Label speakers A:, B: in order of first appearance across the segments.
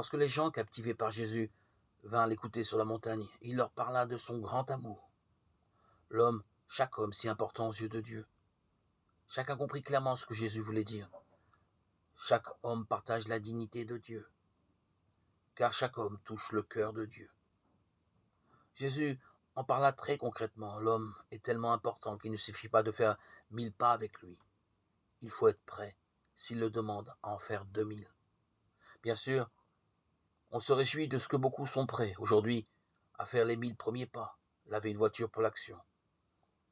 A: Lorsque les gens captivés par Jésus vinrent l'écouter sur la montagne, il leur parla de son grand amour. L'homme, chaque homme si important aux yeux de Dieu. Chacun comprit clairement ce que Jésus voulait dire. Chaque homme partage la dignité de Dieu, car chaque homme touche le cœur de Dieu. Jésus en parla très concrètement. L'homme est tellement important qu'il ne suffit pas de faire 1000 pas avec lui. Il faut être prêt, s'il le demande, à en faire 2000. Bien sûr, on se réjouit de ce que beaucoup sont prêts aujourd'hui à faire les 1000 premiers pas, laver une voiture pour l'action,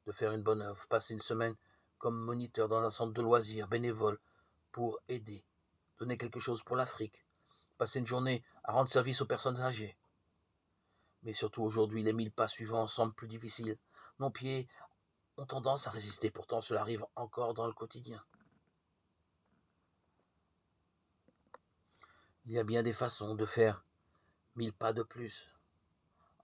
A: de faire une bonne œuvre, passer une semaine comme moniteur dans un centre de loisirs bénévole pour aider, donner quelque chose pour l'Afrique, passer une journée à rendre service aux personnes âgées. Mais surtout aujourd'hui, les 1000 pas suivants semblent plus difficiles. Nos pieds ont tendance à résister, pourtant cela arrive encore dans le quotidien. Il y a bien des façons de faire 1000 pas de plus,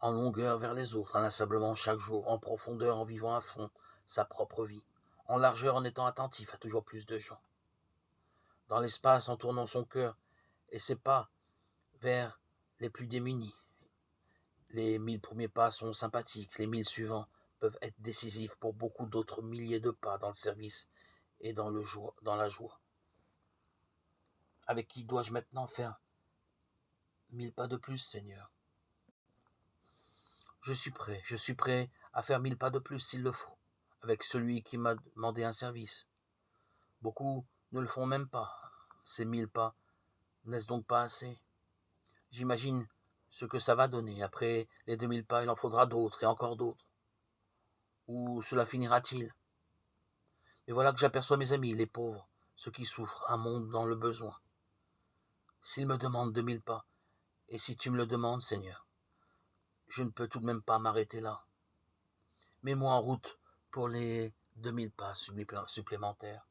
A: en longueur vers les autres, inlassablement chaque jour, en profondeur en vivant à fond sa propre vie, en largeur en étant attentif à toujours plus de gens, dans l'espace en tournant son cœur et ses pas vers les plus démunis. Les 1000 premiers pas sont sympathiques, les 1000 suivants peuvent être décisifs pour beaucoup d'autres milliers de pas dans le service et dans la joie. Avec qui dois-je maintenant faire 1000 pas de plus, Seigneur? Je suis prêt à faire 1000 pas de plus s'il le faut, avec celui qui m'a demandé un service. Beaucoup ne le font même pas. Ces 1000 pas n'est-ce donc pas assez? J'imagine ce que ça va donner. Après les 2000 pas, il en faudra d'autres et encore d'autres. Où cela finira-t-il? Mais voilà que j'aperçois mes amis, les pauvres, ceux qui souffrent, un monde dans le besoin. S'ils me demandent 2000 pas, et si tu me le demandes, Seigneur, je ne peux tout de même pas m'arrêter là. Mets-moi en route pour les 2000 pas supplémentaires.